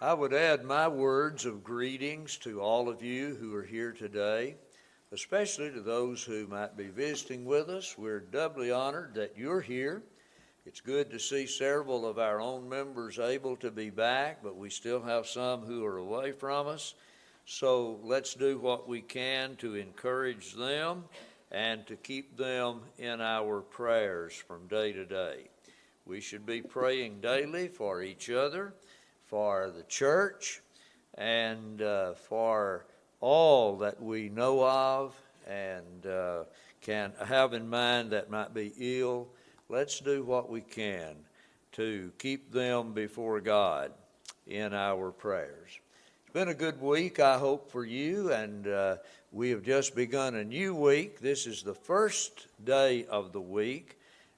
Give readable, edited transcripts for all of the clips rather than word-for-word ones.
I would add my words of greetings to all of you who are here today, especially to those who might be visiting with us. We're doubly honored that you're here. It's good to see several of our own members able to be back, but we still have some who are away from us. So let's do what we can to encourage them and to keep them in our prayers from day to day. We should be praying daily for each other, for the church, and for all that we know of and can have in mind that might be ill. Let's do what we can to keep them before God in our prayers. It's been a good week, I hope, for you, and we have just begun a new week. This is the first day of the week.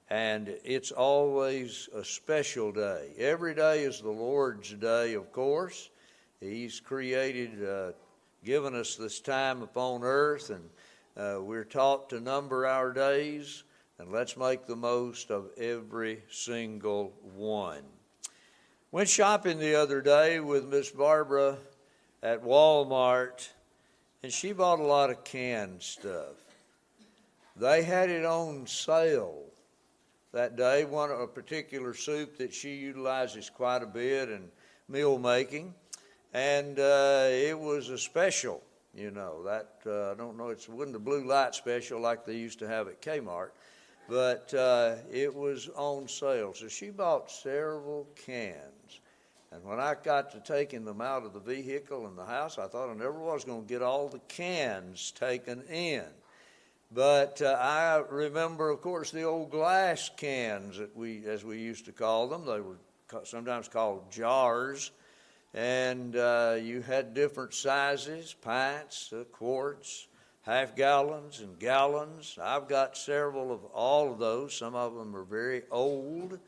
And it's always a special day. Every day is the Lord's day, of course. He's created, given us this time upon earth, and we're taught to number our days, and let's make the most of every single one. Went shopping the other day with Miss Barbara at Walmart, and she bought a lot of canned stuff. They had it on sale that day, a particular soup that she utilizes quite a bit in meal making, and it was a special, I don't know, it wasn't the blue light special like they used to have at Kmart, but it was on sale. So she bought several cans, and when I got to taking them out of the vehicle in the house, I thought I never was going to get all the cans taken in. But I remember, of course, the old glass cans as we used to call them. They were sometimes called jars, and you had different sizes: pints, quarts, half gallons, and gallons. I've got several of all of those. Some of them are very old,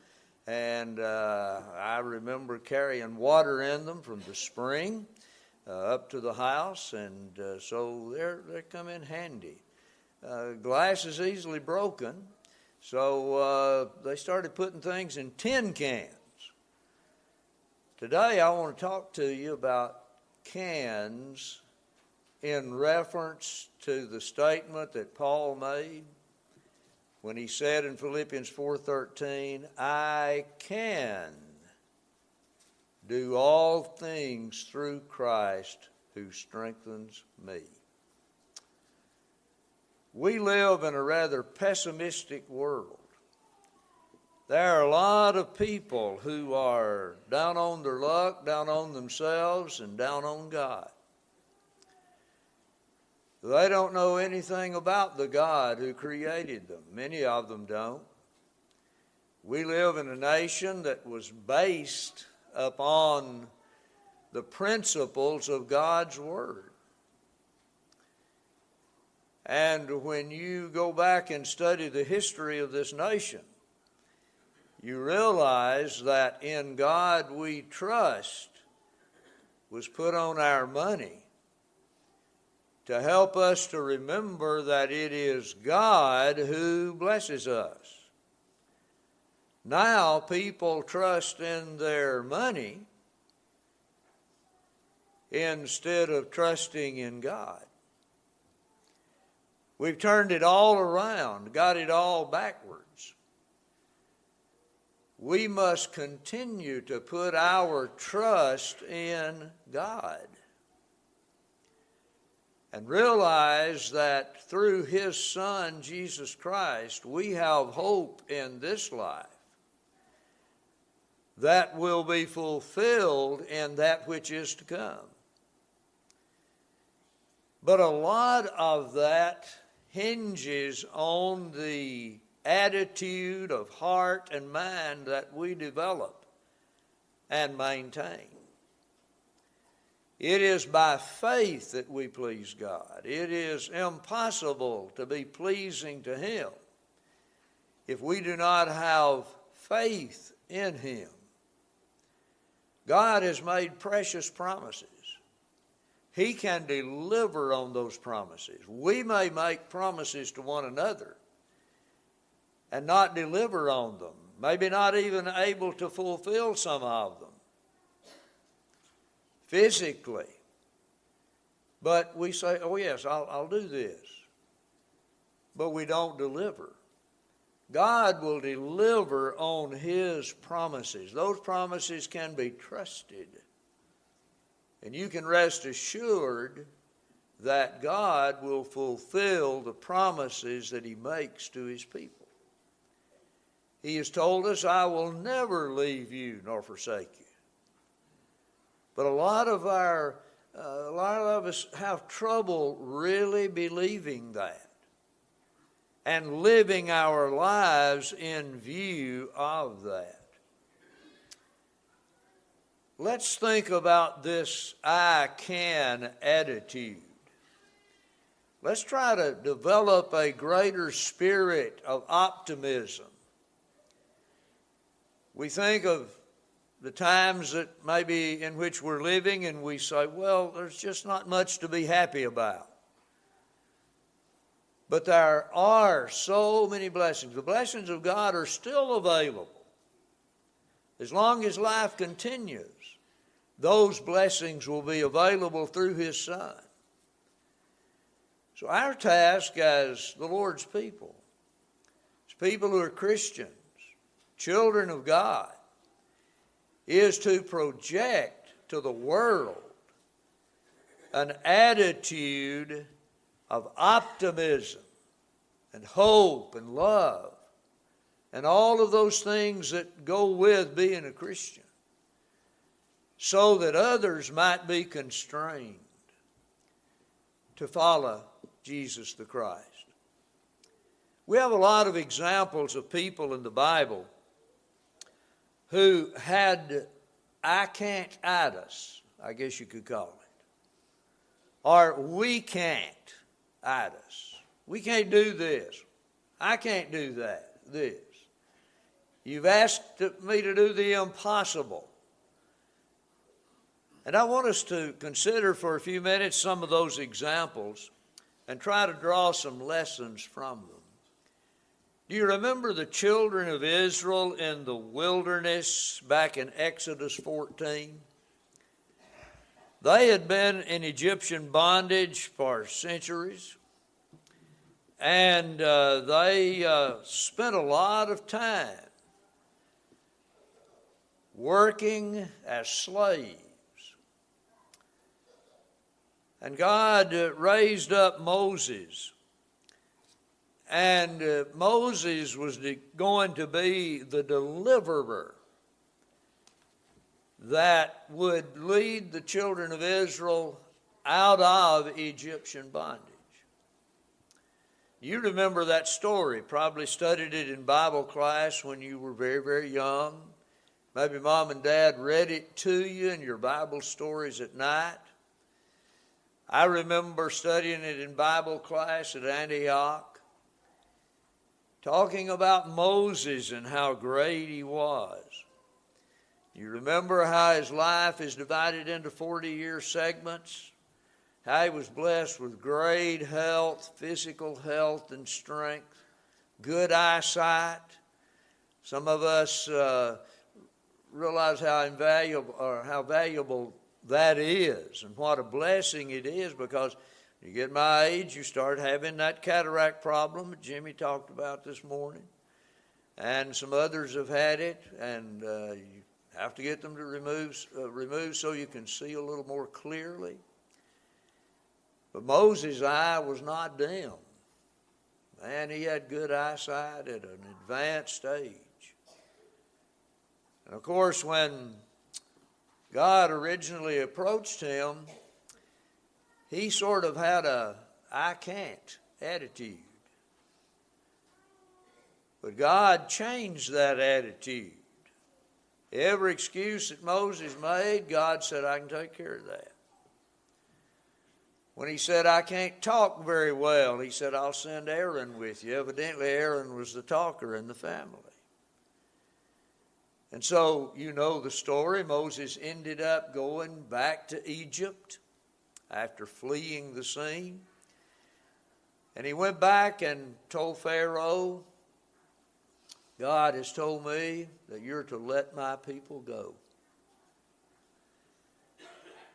and I remember carrying water in them from the spring up to the house, and so they come in handy. Glass is easily broken, so they started putting things in tin cans. Today I want to talk to you about cans in reference to the statement that Paul made when he said in Philippians 4:13, I can do all things through Christ who strengthens me. We live in a rather pessimistic world. There are a lot of people who are down on their luck, down on themselves, and down on God. They don't know anything about the God who created them. Many of them don't. We live in a nation that was based upon the principles of God's Word. And when you go back and study the history of this nation, you realize that in God we trust was put on our money to help us to remember that it is God who blesses us. Now people trust in their money instead of trusting in God. We've turned it all around, got it all backwards. We must continue to put our trust in God and realize that through His Son, Jesus Christ, we have hope in this life that will be fulfilled in that which is to come. But a lot of that hinges on the attitude of heart and mind that we develop and maintain. It is by faith that we please God. It is impossible to be pleasing to Him if we do not have faith in Him. God has made precious promises. He can deliver on those promises. We may make promises to one another and not deliver on them, maybe not even able to fulfill some of them. physically. But we say, oh yes, I'll do this. But we don't deliver. God will deliver on His promises. Those promises can be trusted. And you can rest assured that God will fulfill the promises that He makes to His people. He has told us, I will never leave you nor forsake you. But a lot of us have trouble really believing that and living our lives in view of that. Let's think about this I can attitude. Let's try to develop a greater spirit of optimism. We think of the times that maybe in which we're living and we say, well, there's just not much to be happy about. But there are so many blessings. The blessings of God are still available. As long as life continues, those blessings will be available through His Son. So our task as the Lord's people, as people who are Christians, children of God, is to project to the world an attitude of optimism and hope and love and all of those things that go with being a Christian, so that others might be constrained to follow Jesus the Christ. We have a lot of examples of people in the Bible who had I can't-itis, I guess you could call it, or we can't-itis. We can't do this. I can't do that, this. You've asked me to do the impossible. And I want us to consider for a few minutes some of those examples and try to draw some lessons from them. Do you remember the children of Israel in the wilderness back in Exodus 14? They had been in Egyptian bondage for centuries, and they spent a lot of time working as slaves. And God raised up Moses. And Moses was going to be the deliverer that would lead the children of Israel out of Egyptian bondage. You remember that story, probably studied it in Bible class when you were very, very young. Maybe Mom and Dad read it to you in your Bible stories at night. I remember studying it in Bible class at Antioch, talking about Moses and how great he was. You remember how his life is divided into 40-year segments, how he was blessed with great health, physical health and strength, good eyesight. Some of us realize how invaluable or how valuable that is and what a blessing it is, because you get my age, you start having that cataract problem that Jimmy talked about this morning, and some others have had it, and you have to get them to remove so you can see a little more clearly. But Moses' eye was not dim. Man, he had good eyesight at an advanced age. And of course, when God originally approached him, he sort of had a I can't attitude. But God changed that attitude. Every excuse that Moses made, God said, I can take care of that. When he said, I can't talk very well, he said, I'll send Aaron with you. Evidently, Aaron was the talker in the family. And so, you know the story. Moses ended up going back to Egypt after fleeing the scene. And he went back and told Pharaoh, God has told me that you're to let my people go.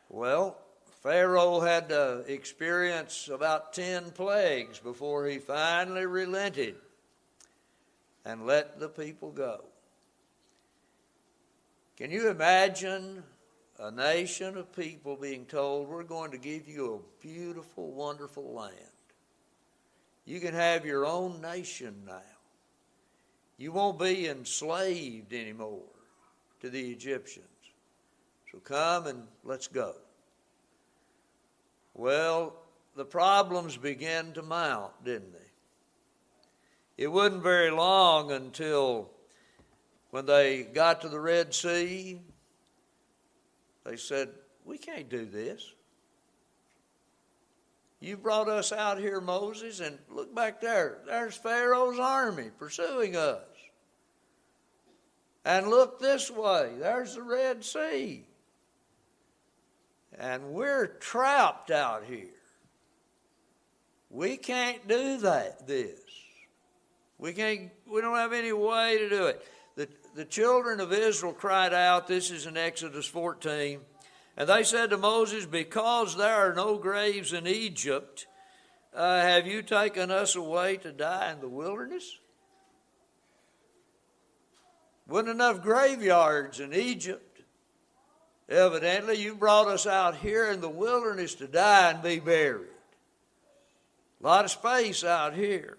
Well, Pharaoh had to experience about 10 plagues before he finally relented and let the people go. Can you imagine a nation of people being told, we're going to give you a beautiful, wonderful land. You can have your own nation now. You won't be enslaved anymore to the Egyptians. So come and let's go. Well, the problems began to mount, didn't they? It wasn't very long until when they got to the Red Sea, they said, we can't do this. You brought us out here, Moses, and look back there. There's Pharaoh's army pursuing us. And look this way. There's the Red Sea. And we're trapped out here. We can't do this. We don't have any way to do it. The children of Israel cried out, this is in Exodus 14, and they said to Moses, because there are no graves in Egypt, have you taken us away to die in the wilderness? Wasn't enough graveyards in Egypt. Evidently, you brought us out here in the wilderness to die and be buried. A lot of space out here.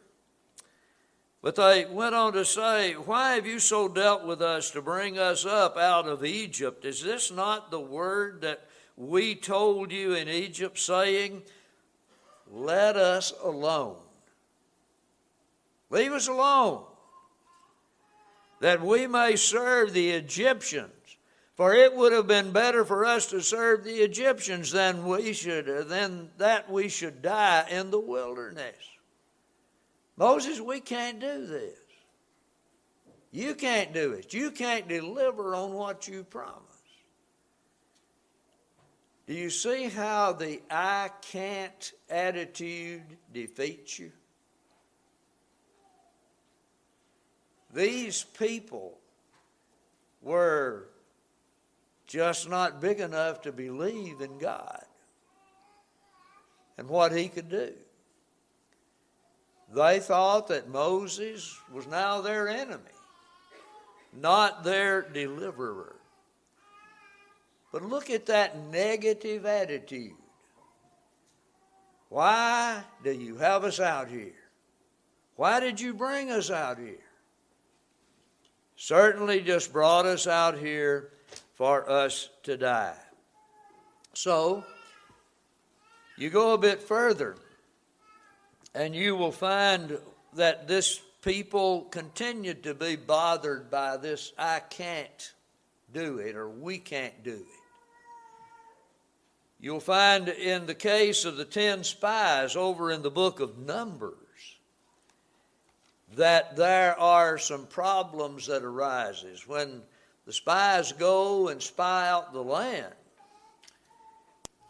But they went on to say, why have you so dealt with us to bring us up out of Egypt? Is this not the word that we told you in Egypt, saying, let us alone. Leave us alone, that we may serve the Egyptians. For it would have been better for us to serve the Egyptians than that we should die in the wilderness. Moses, we can't do this. You can't do it. You can't deliver on what you promised. Do you see how the I can't attitude defeats you? These people were just not big enough to believe in God and what he could do. They thought that Moses was now their enemy, not their deliverer. But look at that negative attitude. Why do you have us out here? Why did you bring us out here? Certainly just brought us out here for us to die. So, you go a bit further, and you will find that this people continued to be bothered by this, I can't do it, or we can't do it. You'll find in the case of the 10 spies over in the book of Numbers that there are some problems that arises. When the spies go and spy out the land,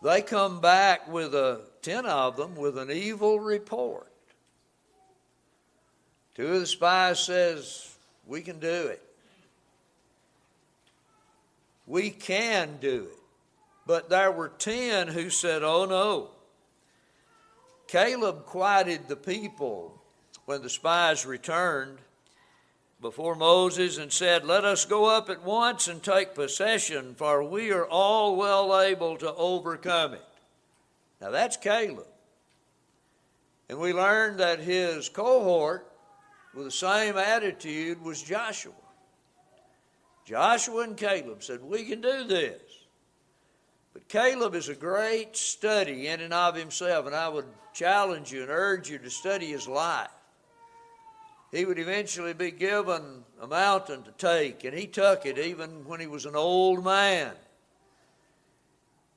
they come back with 10 of them with an evil report. 2 of the spies says, we can do it. We can do it. But there were 10 who said, oh no. Caleb quieted the people when the spies returned before Moses and said, let us go up at once and take possession, for we are all well able to overcome it. Now that's Caleb. And we learned that his cohort with the same attitude was Joshua. Joshua and Caleb said, we can do this. But Caleb is a great study in and of himself, and I would challenge you and urge you to study his life. He would eventually be given a mountain to take, and he took it even when he was an old man.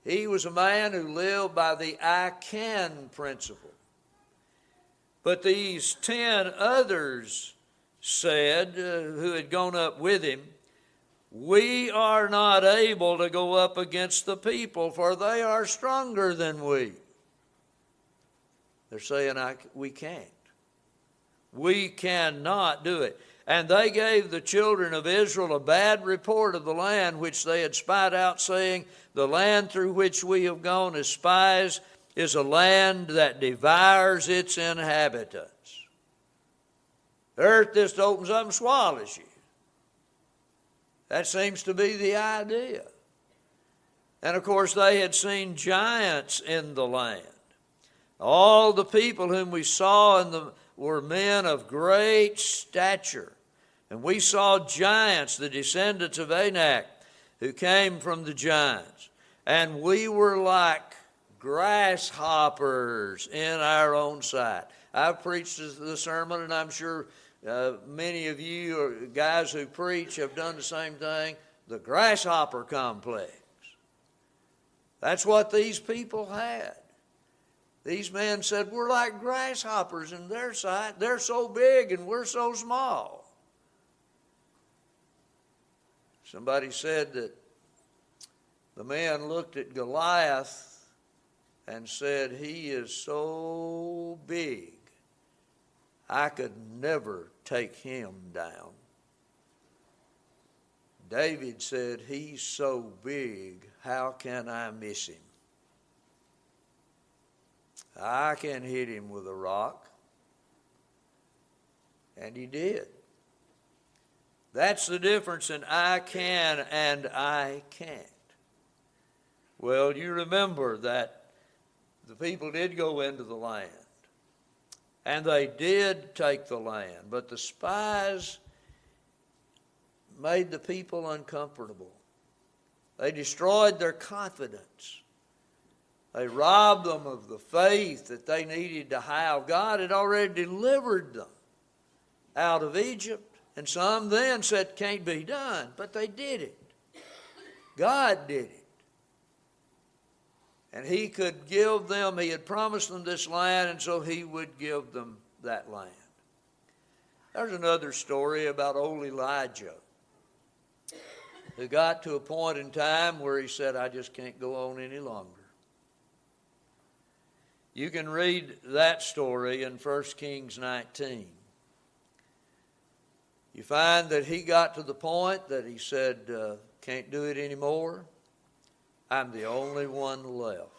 He was a man who lived by the I can principle. But these 10 others said, who had gone up with him, we are not able to go up against the people, for they are stronger than we. They're saying, we can't. We cannot do it. And they gave the children of Israel a bad report of the land which they had spied out, saying, the land through which we have gone as spies is a land that devours its inhabitants. The earth just opens up and swallows you. That seems to be the idea. And of course they had seen giants in the land. All the people whom we saw were men of great stature. And we saw giants, the descendants of Anak, who came from the giants. And we were like grasshoppers in our own sight. I've preached the sermon, and I'm sure many of you or guys who preach have done the same thing. The grasshopper complex. That's what these people had. These men said, we're like grasshoppers in their sight. They're so big and we're so small. Somebody said that the man looked at Goliath and said, he is so big, I could never take him down. David said, he's so big, how can I miss him? I can hit him with a rock. And he did. That's the difference in I can and I can't. Well, you remember that the people did go into the land. And they did take the land. But the spies made the people uncomfortable. They destroyed their confidence. They robbed them of the faith that they needed to have. God had already delivered them out of Egypt. And some then said, can't be done. But they did it. God did it. And he could give them, he had promised them this land, and so he would give them that land. There's another story about old Elijah, who got to a point in time where he said, I just can't go on any longer. You can read that story in 1 Kings 19. You find that he got to the point that he said, can't do it anymore. I'm the only one left.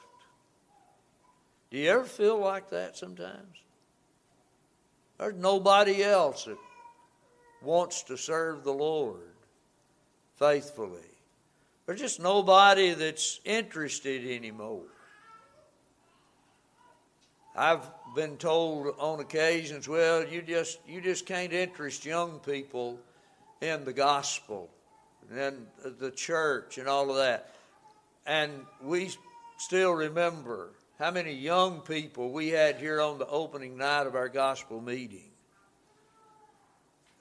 Do you ever feel like that sometimes? There's nobody else that wants to serve the Lord faithfully. There's just nobody that's interested anymore. I've been told on occasions, well, you just can't interest young people in the gospel and the church and all of that. And we still remember how many young people we had here on the opening night of our gospel meeting.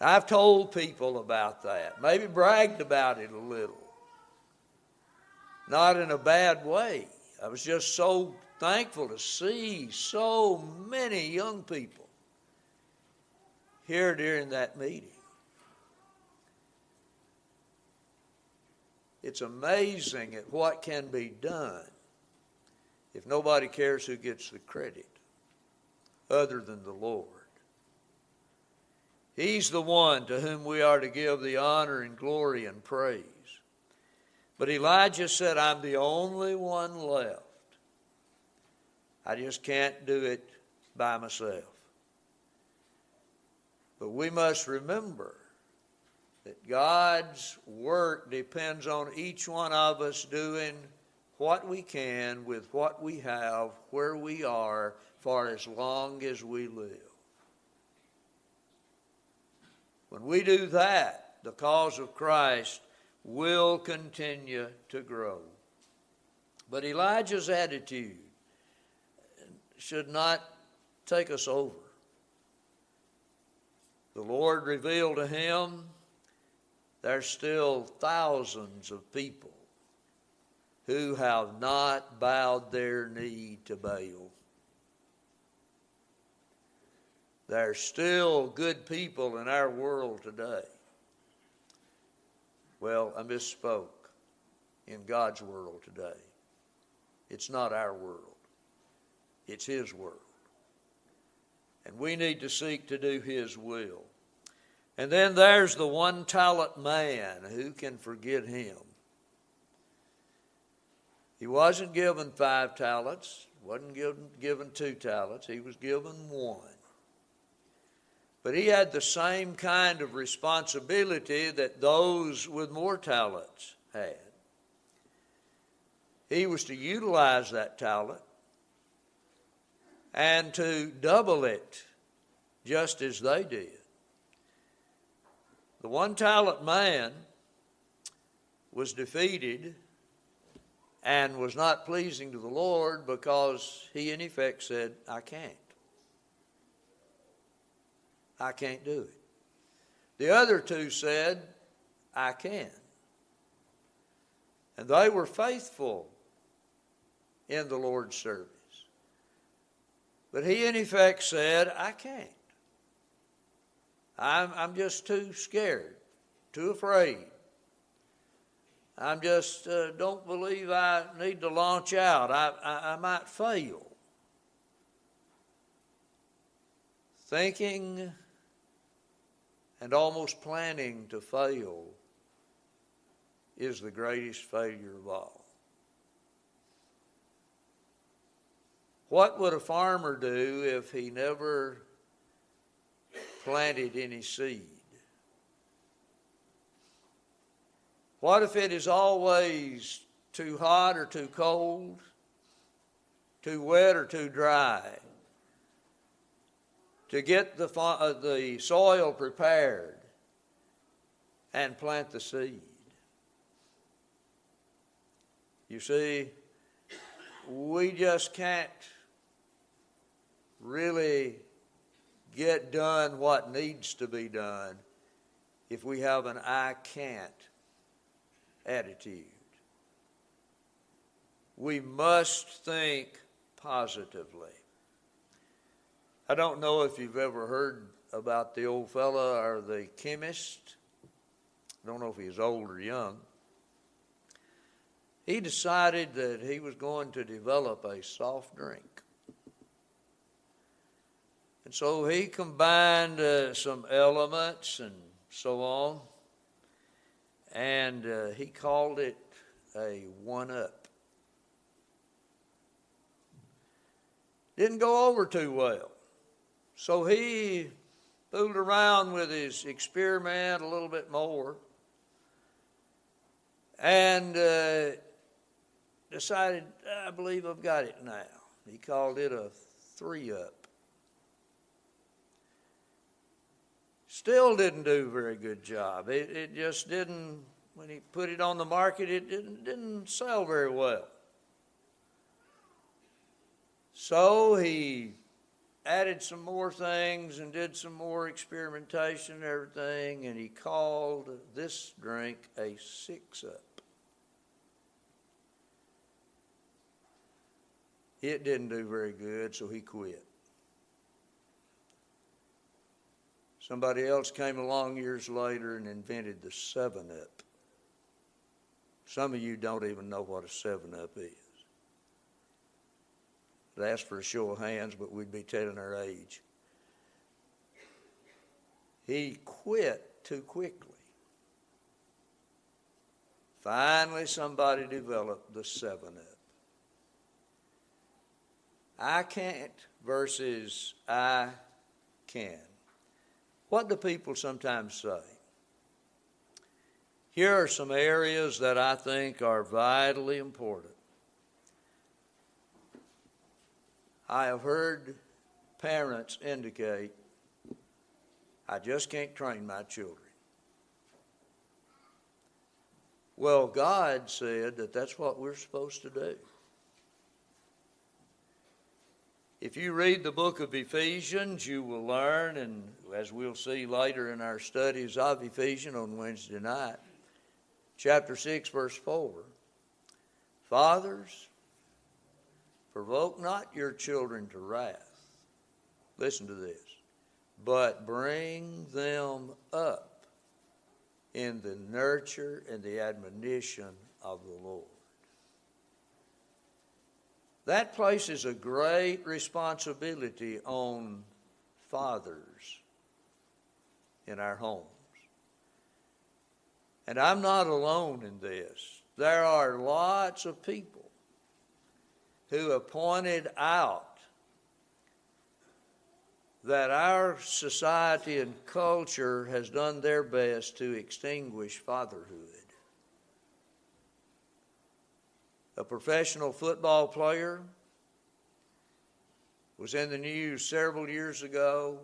I've told people about that, maybe bragged about it a little. Not in a bad way. I was just so thankful to see so many young people here during that meeting. It's amazing at what can be done if nobody cares who gets the credit other than the Lord. He's the one to whom we are to give the honor and glory and praise. But Elijah said, I'm the only one left. I just can't do it by myself. But we must remember that God's work depends on each one of us doing what we can with what we have, where we are, for as long as we live. When we do that, the cause of Christ will continue to grow. But Elijah's attitude should not take us over. The Lord revealed to him there's still thousands of people who have not bowed their knee to Baal. There's still good people in our world today. Well, I misspoke. In God's world today. It's not our world. It's His world. And we need to seek to do His will. And then there's the 1-talent man. Who can forget him? He wasn't given 5 talents, wasn't given 2 talents. He was given 1. But he had the same kind of responsibility that those with more talents had. He was to utilize that talent and to double it just as they did. The 1-talent man was defeated and was not pleasing to the Lord because he in effect said, I can't. I can't do it. The other 2 said, I can. And they were faithful in the Lord's service. But he in effect said, I can't. I'm just too scared, too afraid. I'm just don't believe I need to launch out. I might fail. Thinking and almost planning to fail is the greatest failure of all. What would a farmer do if he never planted any seed? What if it is always too hot or too cold, too wet or too dry to get the soil prepared and plant the seed? You see, we just can't really get done what needs to be done if we have an I can't attitude. We must think positively. I don't know if you've ever heard about the old fella or the chemist. I don't know if he was old or young. He decided that he was going to develop a soft drink. And so he combined some elements and so on, and he called it a 1-Up. Didn't go over too well. So he fooled around with his experiment a little bit more and decided, I believe I've got it now. He called it a 3-Up. Still didn't do a very good job. It just didn't, when he put it on the market, it didn't sell very well. So he added some more things and did some more experimentation and everything, and he called this drink a 6-Up. It didn't do very good, so he quit. Somebody else came along years later and invented the 7-Up. Some of you don't even know what a 7-Up is. I'd ask for a show of hands, but we'd be telling our age. He quit too quickly. Finally, somebody developed the 7-Up. I can't versus I can. What do people sometimes say? Here are some areas that I think are vitally important. I have heard parents indicate, I just can't train my children. Well, God said that that's what we're supposed to do. If you read the book of Ephesians, you will learn, and as we'll see later in our studies of Ephesians on Wednesday night, chapter 6, verse 4, fathers, provoke not your children to wrath. Listen to this. But bring them up in the nurture and the admonition of the Lord. That places a great responsibility on fathers in our homes. And I'm not alone in this. There are lots of people who have pointed out that our society and culture has done their best to extinguish fatherhood. A professional football player was in the news several years ago.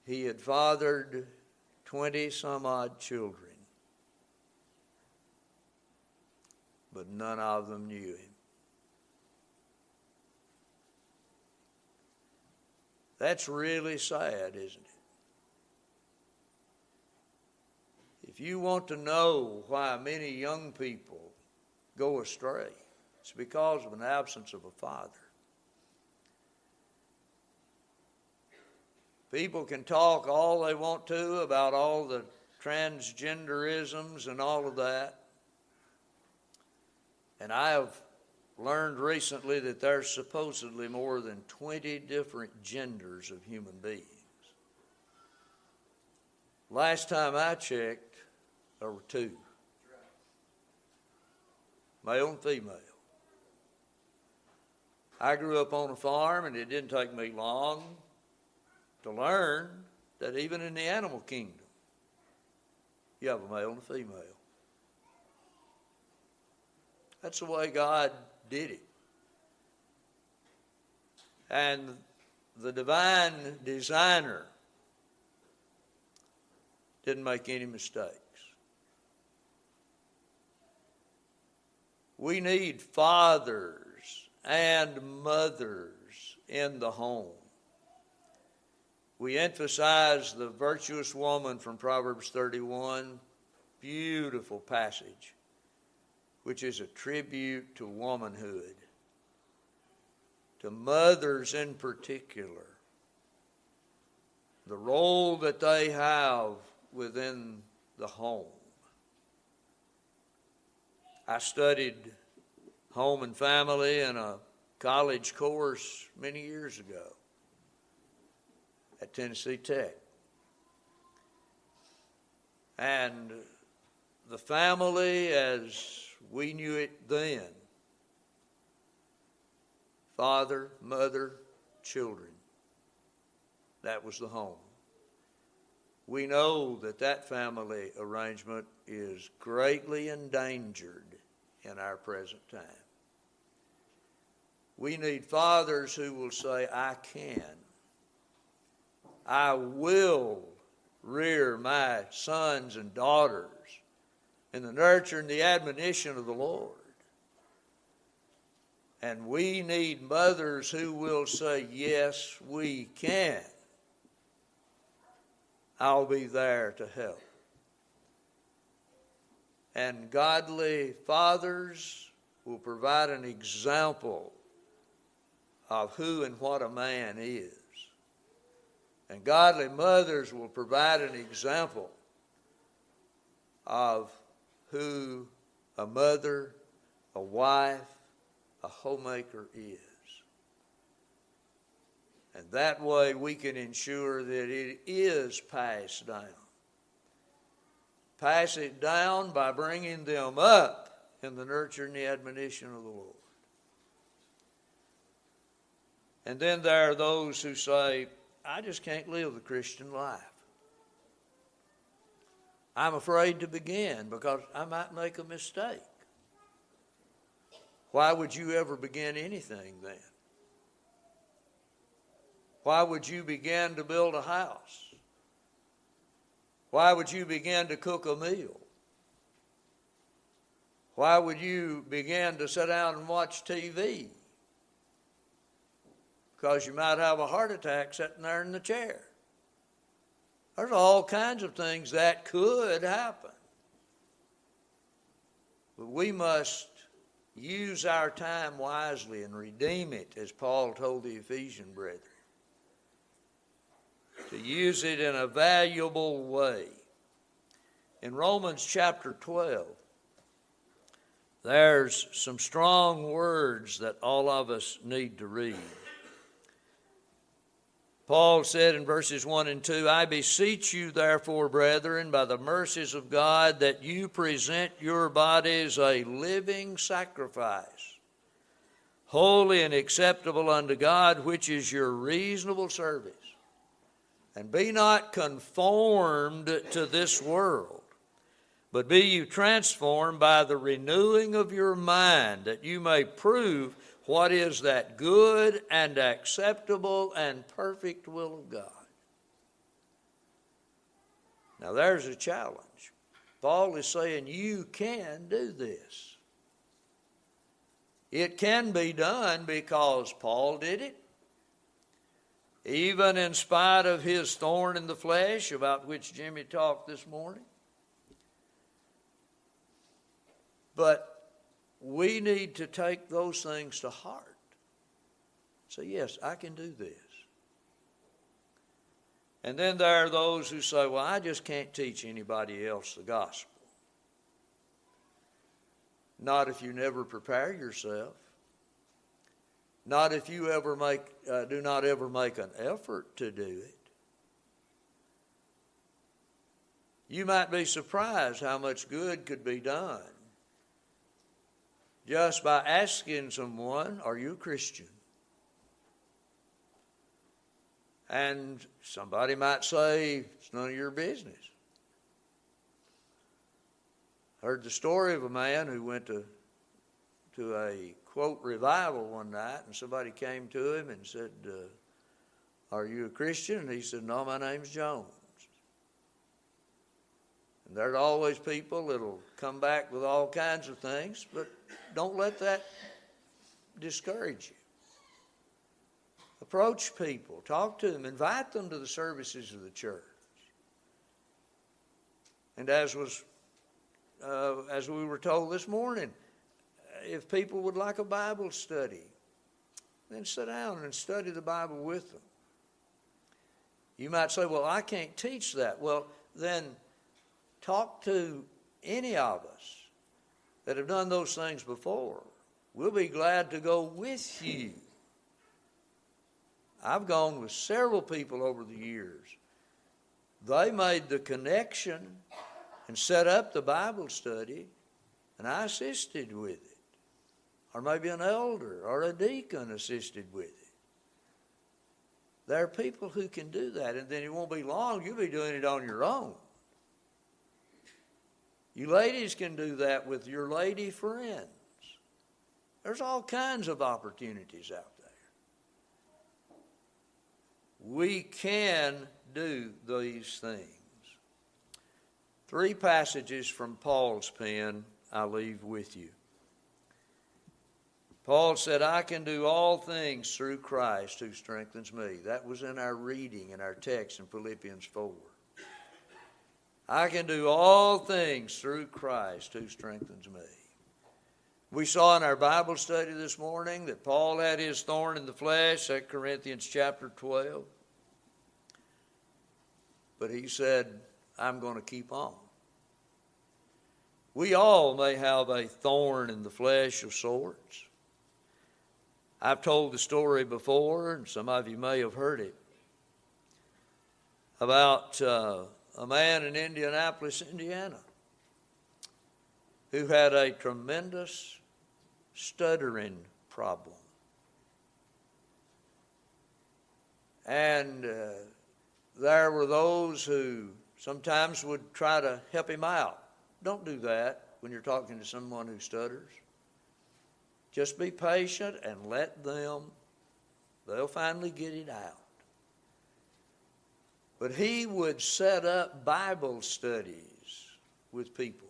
He had fathered 20-some-odd children, but none of them knew him. That's really sad, isn't it? If you want to know why many young people go astray, it's because of an absence of a father. People can talk all they want to about all the transgenderisms and all of that. And I have learned recently that there's supposedly more than 20 different genders of human beings. Last time I checked, there were 2. Male and female. I grew up on a farm, and it didn't take me long to learn that even in the animal kingdom, you have a male and a female. That's the way God did it. And the divine designer didn't make any mistakes. We need fathers and mothers in the home. We emphasize the virtuous woman from Proverbs 31, beautiful passage, which is a tribute to womanhood, to mothers in particular, the role that they have within the home. I studied home and family in a college course many years ago at Tennessee Tech. And the family as we knew it then, father, mother, children, that was the home. We know that that family arrangement is greatly endangered in our present time. We need fathers who will say, I can. I will rear my sons and daughters in the nurture and the admonition of the Lord. And we need mothers who will say, yes, we can. I'll be there to help. And godly fathers will provide an example of who and what a man is. And godly mothers will provide an example of who a mother, a wife, a homemaker is. And that way we can ensure that it is passed down. Pass it down by bringing them up in the nurture and the admonition of the Lord. And then there are those who say, I just can't live the Christian life. I'm afraid to begin because I might make a mistake. Why would you ever begin anything then? Why would you begin to build a house? Why would you begin to cook a meal? Why would you begin to sit down and watch TV? Because you might have a heart attack sitting there in the chair. There's all kinds of things that could happen. But we must use our time wisely and redeem it, as Paul told the Ephesian brethren. To use it in a valuable way. In Romans chapter 12, there's some strong words that all of us need to read. Paul said in verses 1 and 2, I beseech you therefore, brethren, by the mercies of God, that you present your bodies a living sacrifice, holy and acceptable unto God, which is your reasonable service. And be not conformed to this world, but be you transformed by the renewing of your mind, that you may prove what is that good and acceptable and perfect will of God. Now there's a challenge. Paul is saying you can do this. It can be done because Paul did it. Even in spite of his thorn in the flesh, about which Jimmy talked this morning. But we need to take those things to heart. Say, yes, I can do this. And then there are those who say, well, I just can't teach anybody else the gospel. Not if you never prepare yourself. Not if you ever do not ever make an effort to do it. You might be surprised how much good could be done just by asking someone, are you a Christian? And somebody might say, it's none of your business. I heard the story of a man who went to a, quote, revival one night, and somebody came to him and said, are you a Christian? And he said, no, my name's Jones. And there's always people that'll come back with all kinds of things, but don't let that discourage you. Approach people, talk to them, invite them to the services of the church. And as we were told this morning, if people would like a Bible study, then sit down and study the Bible with them. You might say, well, I can't teach that. Well, then talk to any of us that have done those things before. We'll be glad to go with you. I've gone with several people over the years. They made the connection and set up the Bible study, and I assisted with it. Or maybe an elder or a deacon assisted with it. There are people who can do that, and then it won't be long, you'll be doing it on your own. You ladies can do that with your lady friends. There's all kinds of opportunities out there. We can do these things. 3 passages from Paul's pen I leave with you. Paul said, I can do all things through Christ who strengthens me. That was in our reading in our text in Philippians 4. I can do all things through Christ who strengthens me. We saw in our Bible study this morning that Paul had his thorn in the flesh, 2 Corinthians chapter 12. But he said, I'm going to keep on. We all may have a thorn in the flesh of sorts. I've told the story before, and some of you may have heard it, about a man in Indianapolis, Indiana, who had a tremendous stuttering problem. And there were those who sometimes would try to help him out. Don't do that when you're talking to someone who stutters. Just be patient and let them. They'll finally get it out. But he would set up Bible studies with people.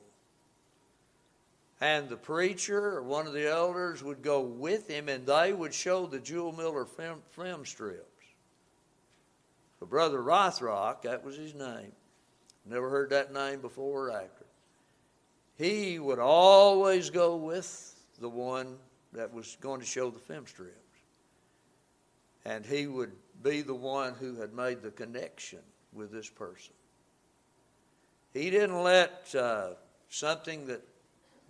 And the preacher or one of the elders would go with him, and they would show the Jewel Miller film strips. But Brother Rothrock, that was his name. Never heard that name before or after. He would always go with the one that was going to show the film strips. And he would be the one who had made the connection with this person. He didn't let something that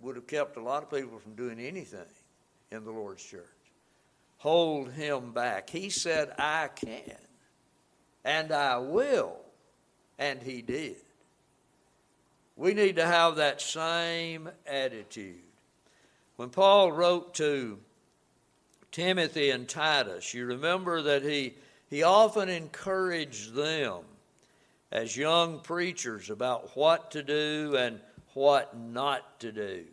would have kept a lot of people from doing anything in the Lord's church hold him back. He said, I can. and I will. And he did. We need to have that same attitude. When Paul wrote to Timothy and Titus, you remember that he often encouraged them as young preachers about what to do and what not to do.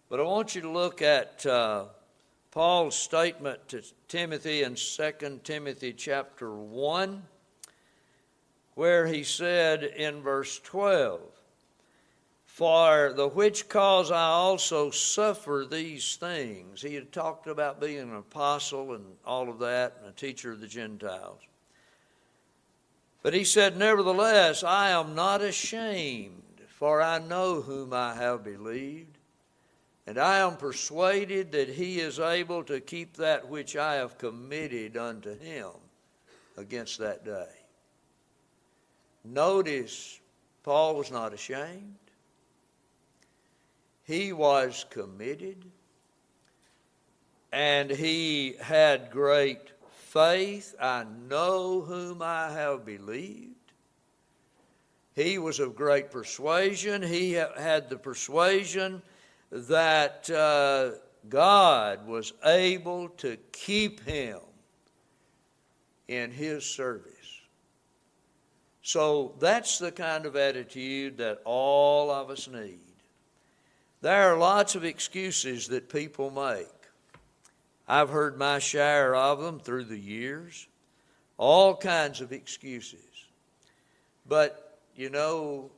But I want you to look at Paul's statement to Timothy in 2 Timothy chapter 1, where he said in verse 12, "For the which cause I also suffer these things." He had talked about being an apostle and all of that, and a teacher of the Gentiles. But he said, "Nevertheless, I am not ashamed, for I know whom I have believed, and I am persuaded that he is able to keep that which I have committed unto him against that day." Notice, Paul was not ashamed. He was committed, and he had great faith. "I know whom I have believed." He was of great persuasion. He had the persuasion that God was able to keep him in his service. So that's the kind of attitude that all of us need. There are lots of excuses that people make. I've heard my share of them through the years. All kinds of excuses. But, you know,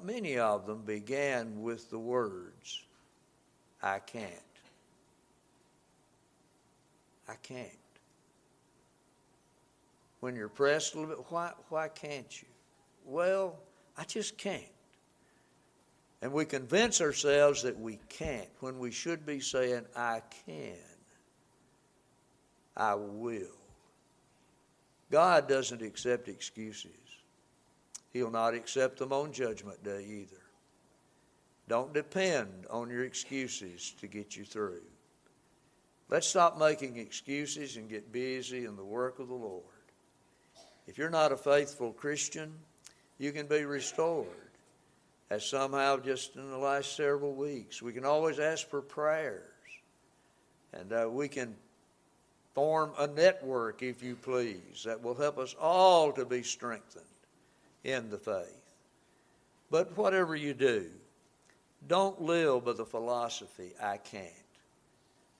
many of them began with the words, "I can't. I can't." When you're pressed a little bit, why can't you? Well, I just can't. And we convince ourselves that we can't when we should be saying, "I can. I will." God doesn't accept excuses. He'll not accept them on Judgment Day either. Don't depend on your excuses to get you through. Let's stop making excuses and get busy in the work of the Lord. If you're not a faithful Christian, you can be restored. As somehow just in the last several weeks, we can always ask for prayers. And we can form a network, if you please, that will help us all to be strengthened in the faith. But whatever you do, don't live by the philosophy, "I can't."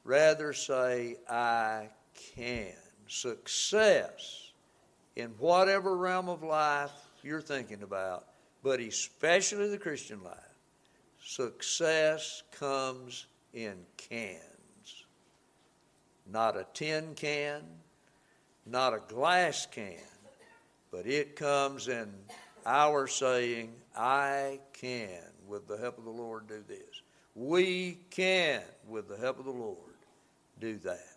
Rather say, "I can." Success in whatever realm of life you're thinking about, but especially the Christian life, success comes in cans. Not a tin can, not a glass can, but it comes in our saying, "I can, with the help of the Lord, do this." We can, with the help of the Lord, do that.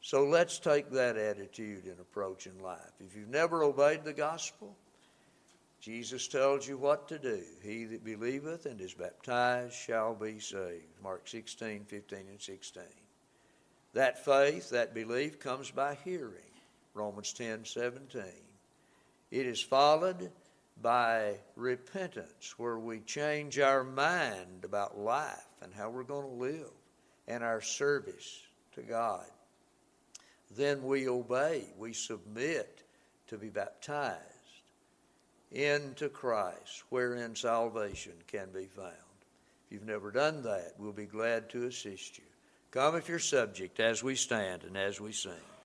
So let's take that attitude in approaching life. If you've never obeyed the gospel, Jesus tells you what to do. "He that believeth and is baptized shall be saved." Mark 16, 15, and 16. That faith, that belief comes by hearing. Romans 10, 17. It is followed by repentance, where we change our mind about life and how we're going to live and our service to God. Then we obey, we submit to be baptized into Christ, wherein salvation can be found. If you've never done that, we'll be glad to assist you. Come if you're subject as we stand and as we sing.